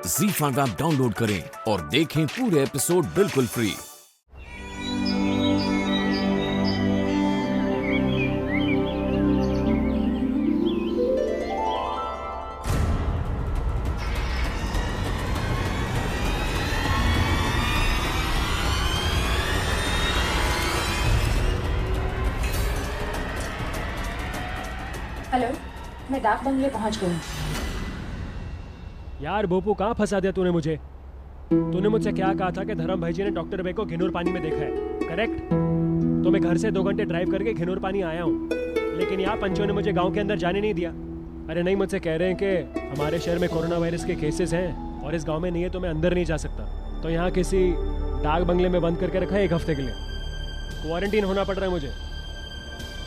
ZEE5 app download करें और देखें पूरे एपिसोड बिल्कुल फ्री। हेलो, मैं डाक बंगले पहुंच गई हूँ। यार भोपू, कहाँ फंसा दिया तूने मुझे? तूने मुझसे क्या कहा था कि धर्म भाई जी ने डॉक्टर बे को घिनौर पानी में देखा है, करेक्ट? तो मैं घर से 2 घंटे ड्राइव करके घिनौर पानी आया हूँ, लेकिन यहाँ पंचों ने मुझे गांव के अंदर जाने नहीं दिया। अरे नहीं, मुझसे कह रहे हैं कि हमारे शहर में कोरोना वायरस के केसेस हैं और इस गाँव में नहीं है तो मैं अंदर नहीं जा सकता। तो यहाँ किसी डाक बंगले में बंद करके रखा है 1 हफ्ते के लिए। क्वारंटीन होना पड़ रहा है मुझे।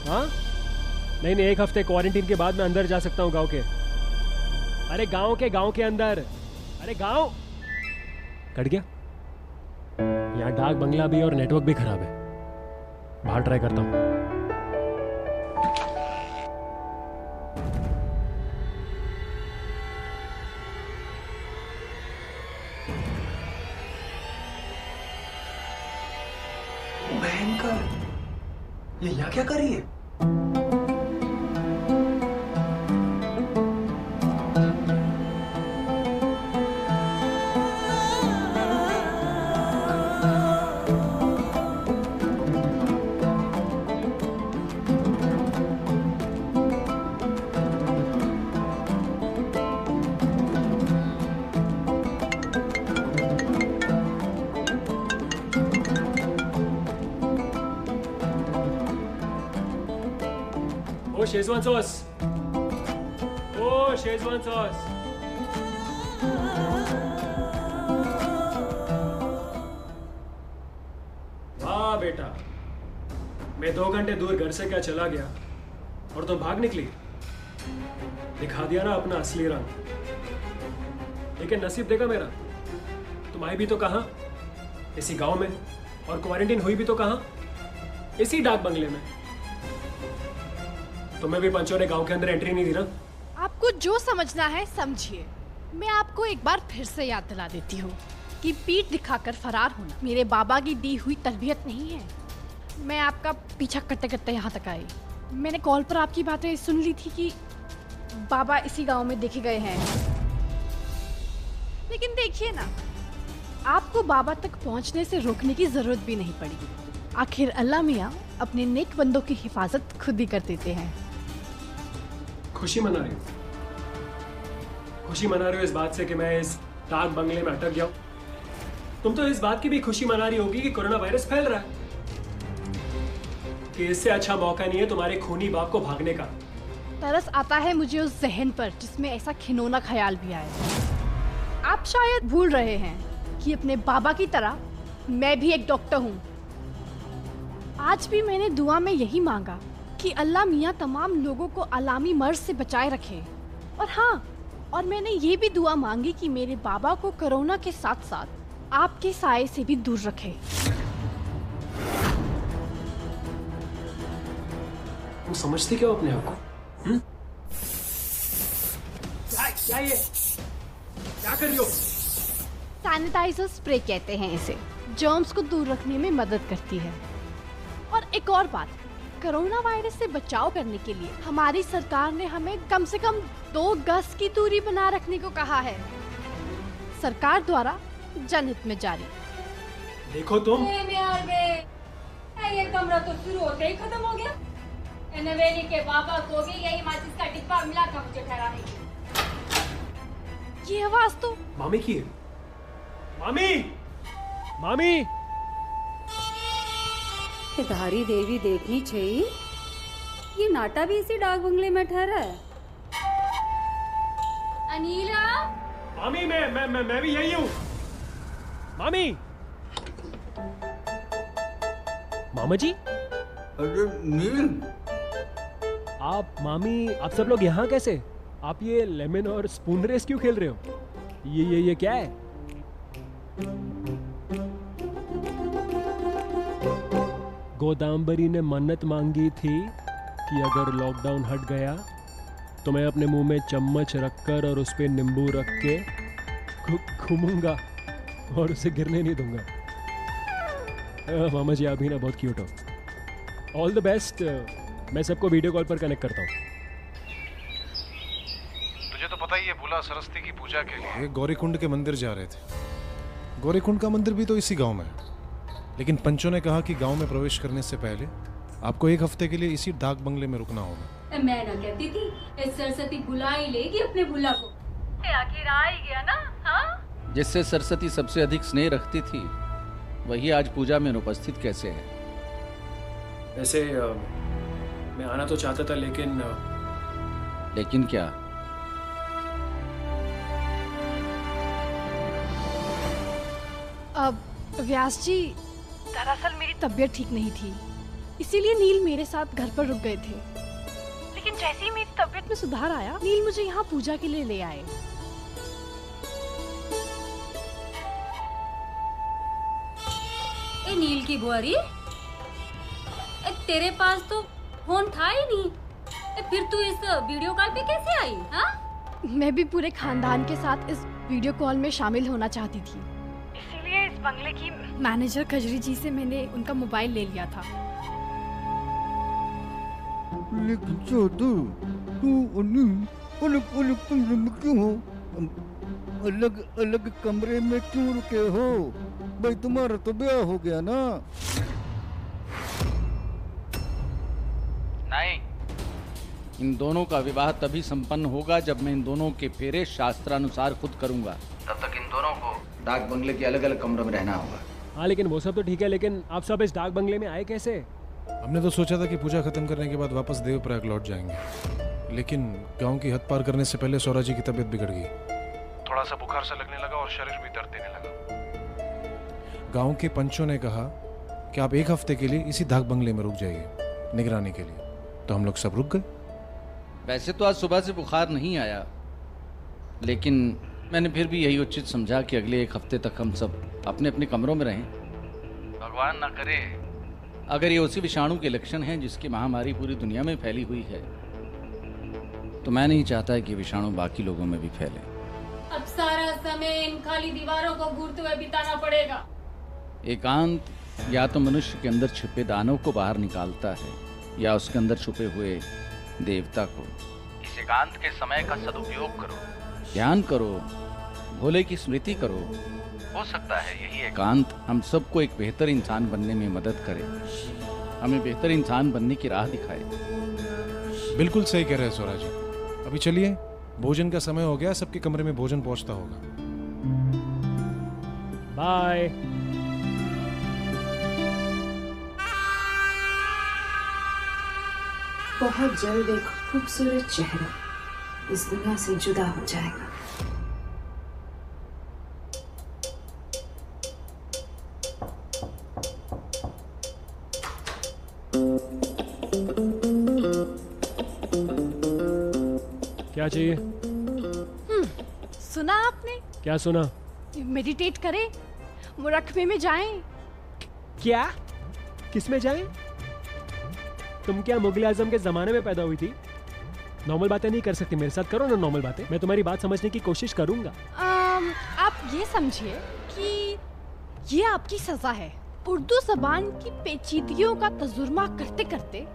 हाँ नहीं, 1 हफ्ते क्वारंटीन के बाद मैं अंदर जा सकता हूँ गाँव के। अरे गांव के अंदर। अरे गांव कट गया। यहाँ डाक बंगला भी और नेटवर्क भी खराब है। बाहर ट्राई करता हूँ। भयंकर, ये यहाँ क्या कर रही है? शेजवान सॉस, ओ शेजवान सॉस। वाह बेटा, मैं 2 घंटे दूर घर से क्या चला गया और तुम भाग निकली। दिखा दिया ना अपना असली रंग। लेकिन नसीब देखा मेरा, तुम आई भी तो कहाँ, इसी गांव में, और क्वारंटीन हुई भी तो कहाँ, इसी डाक बंगले में। तुम्हें भी पंचों ने गांव के अंदर एंट्री नहीं दी ना। आपको जो समझना है समझिए। मैं आपको एक बार फिर से याद दिला देती हूँ कि पीठ दिखाकर फरार होना मेरे बाबा की दी हुई तरबियत नहीं है। मैं आपका पीछा करते करते यहाँ तक आई। मैंने कॉल पर आपकी बातें सुन ली थी कि बाबा इसी गांव में देखे गए हैं। लेकिन देखिए ना, आपको बाबा तक पहुँचने से रोकने की जरूरत भी नहीं पड़ी। आखिर अल्लाह मियाँ अपने नेक बंदों की हिफाजत खुद ही कर देते हैं। खुशी मना रही हो? खुशी मना रही हो इस बात से कि मैं इस डाक बंगले में अटक गया हूं? तुम तो इस बात की भी खुशी मना रही होगी कि कोरोना वायरस फैल रहा है, कि इससे अच्छा मौका नहीं है तुम्हारे खूनी बाप को भागने का। तरस आता है मुझे उस जहन पर जिसमें ऐसा खिनौना ख्याल भी आए। आप शायद भूल रहे हैं कि अपने बाबा की तरह मैं भी एक डॉक्टर हूँ। आज भी मैंने दुआ में यही मांगा कि अल्लाह मियाँ तमाम लोगों को अलामी मर्ज से बचाए रखे। और हाँ, और मैंने ये भी दुआ मांगी कि मेरे बाबा को कोरोना के साथ साथ आपके साए से भी दूर रखे। तुम समझते क्यों अपने आप को? क्या ये क्या कर रही हो? सैनिटाइजर स्प्रे कहते हैं इसे, जर्म्स को दूर रखने में मदद करती है। और एक और बात, कोरोना वायरस से बचाव करने के लिए हमारी सरकार ने हमें कम से कम 2 गज की दूरी बना रखने को कहा है। सरकार द्वारा जनहित में जारी। देखो तुम, ये कमरा तो शुरू होते ही खत्म हो गया। नवेली के बाबा को भी यही माचिस का डिब्बा मिला था मुझे ठहराने के लिए। ये आवाज तो मामी की है। मामी, मामी। धारी देवी देखनी चाहिए। ये नाटा भी इसी डाक बंगले में ठहरा है। अनीला, मामी, मैं भी यही हूँ। मामी, मामा जी। अरे नील, आप मामी, आप सब लोग यहाँ कैसे? आप ये लेमन और स्पून रेस क्यों खेल रहे हो? ये क्या है? गोदामबरी ने मन्नत मांगी थी कि अगर लॉकडाउन हट गया तो मैं अपने मुंह में चम्मच रखकर और उस पे नींबू रख के घूमूंगा और उसे गिरने नहीं दूंगा। मामा जी आप भी ना बहुत क्यूट हो। All the best. मैं सबको वीडियो कॉल पर कनेक्ट करता हूँ। तुझे तो पता ही है, भोला सरस्वती की पूजा के लिए गौरीकुंड के मंदिर जा रहे थे। गौरीकुंड का मंदिर भी तो इसी गांव में है, लेकिन पंचों ने कहा कि गांव में प्रवेश करने से पहले आपको 1 हफ्ते के लिए इसी डाक बंगले में रुकना होगा। मैं ना कहती थी इस सरस्वती बुला ही लेगी अपने भूला को। आखिर आ ही गया ना। हाँ, जिससे सरस्वती सबसे अधिक स्नेह रखती थी वही आज पूजा में अनुपस्थित कैसे है? वैसे मैं आना तो चाहता था, लेकिन लेकिन क्या? अब व्यास जी, दरअसल मेरी तबीयत ठीक नहीं थी, इसीलिए नील मेरे साथ घर पर रुक गए थे। लेकिन जैसे ही मेरी तबीयत में सुधार आया, नील मुझे यहाँ पूजा के लिए ले आए। ए नील की बुआरी, तेरे पास तो फोन था ही नहीं, फिर तू इस वीडियो कॉल पे कैसे आई? हाँ, मैं भी पूरे खानदान के साथ इस वीडियो कॉल में शामिल होना चाहती थी, इसीलिए इस बंगले की मैनेजर कजरी जी से मैंने उनका मोबाइल ले लिया था। लेकिन छोटू, तू अलग अलग कमरे में क्यों हो? अलग अलग कमरे में क्यों रुके हो? भाई तुम्हारा तो ब्याह हो गया ना। नहीं, इन दोनों का विवाह तभी संपन्न होगा जब मैं इन दोनों के फेरे शास्त्रानुसार खुद करूंगा। तब तक इन दोनों को डाक बंगले के अलग अलग कमरों में रहना होगा। हाँ, लेकिन वो सब तो ठीक है, लेकिन आप सब इस डाक बंगले में आए कैसे? हमने तो सोचा था कि पूजा खत्म करने के बाद वापस देवप्रयाग लौट जाएंगे, लेकिन गांव की हद पार करने से पहले सौरा जी की तबीयत बिगड़ गई। थोड़ा सा बुखार सा लगने लगा और शरीर भी दर्द देने लगा। गांव के पंचों ने कहा कि आप 1 हफ्ते के लिए इसी डाक बंगले में रुक जाइए निगरानी के लिए, तो हम लोग सब रुक गए। वैसे तो आज सुबह से बुखार नहीं आया, लेकिन मैंने फिर भी यही उचित समझा कि अगले 1 हफ्ते तक हम सब अपने अपने कमरों में रहें। भगवान ना करे अगर ये उसी विषाणु के लक्षण हैं जिसकी महामारी पूरी दुनिया में फैली हुई है, तो मैं नहीं चाहता कि विषाणु बाकी लोगों में भी फैले। अब सारा समय इन खाली दीवारों को घूरते हुए बिताना पड़ेगा। एकांत या तो मनुष्य के अंदर छिपे दानव को बाहर निकालता है या उसके अंदर छुपे हुए देवता को। इस एकांत के समय का सदुपयोग करो, ध्यान करो, भोले की स्मृति करो। हो सकता है यही एकांत हम सबको एक बेहतर इंसान बनने में मदद करे, हमें बेहतर इंसान बनने की राह दिखाए। बिल्कुल सही कह रहे हैं सौरा जी। अभी चलिए, भोजन का समय हो गया, सबके कमरे में भोजन पहुंचता होगा। बाय। बहुत जल्द एक खूबसूरत चेहरा इस दुनिया से जुदा हो जाएगा। क्या चाहिए? सुना आपने? क्या सुना? मेडिटेट करें, मुरकबे में जाएं। क्या? किस में जाएं? तुम क्या मुगल आजम के जमाने में पैदा हुई थी? नॉर्मल बातें नहीं कर सकती मेरे साथ, करो ना नॉर्मल बातें। मैं तुम्हारी बात समझने की कोशिश करूंगा। आप ये समझिए कि ये आपकी सजा है। उर्दू जबान की पेचीदगियों का तजुर्मा करते करते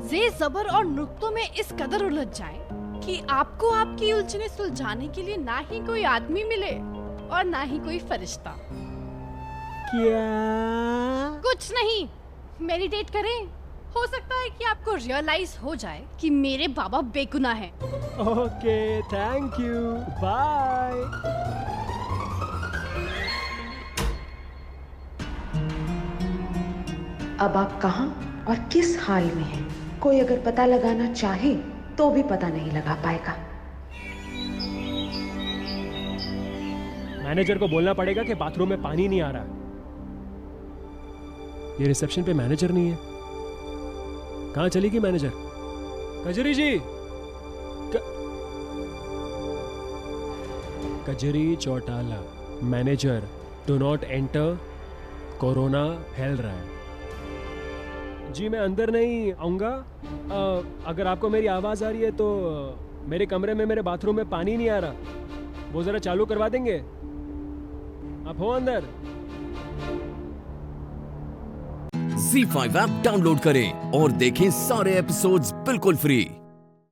जे जबर और नुक्तों में इस कदर उलझ जाएं कि आपको आपकी उलझने सुलझाने के लिए ना ही कोई आदमी मिले और ना ही कोई फरिश्ता। क्या? कुछ नहीं, मेडिटेट करें। हो सकता है कि आपको रियलाइज हो जाए कि मेरे बाबा बेगुनाह हैं। Okay, thank you, bye. अब आप कहाँ और किस हाल में हैं? कोई अगर पता लगाना चाहे तो भी पता नहीं लगा पाएगा। मैनेजर को बोलना पड़ेगा कि बाथरूम में पानी नहीं आ रहा। ये रिसेप्शन पे मैनेजर नहीं है। कहाँ चली गई manager? Kajri ji, Kajri Chautala, manager, do not enter, corona फैल रहा है। जी मैं अंदर नहीं आऊँगा। अगर आपको मेरी आवाज़ आ रही है तो मेरे कमरे में, मेरे बाथरूम में पानी नहीं आ रहा, वो ज़रा चालू करवा देंगे? आप हो अंदर? Z5 ऐप डाउनलोड करें और देखें सारे एपिसोड्स बिल्कुल फ्री।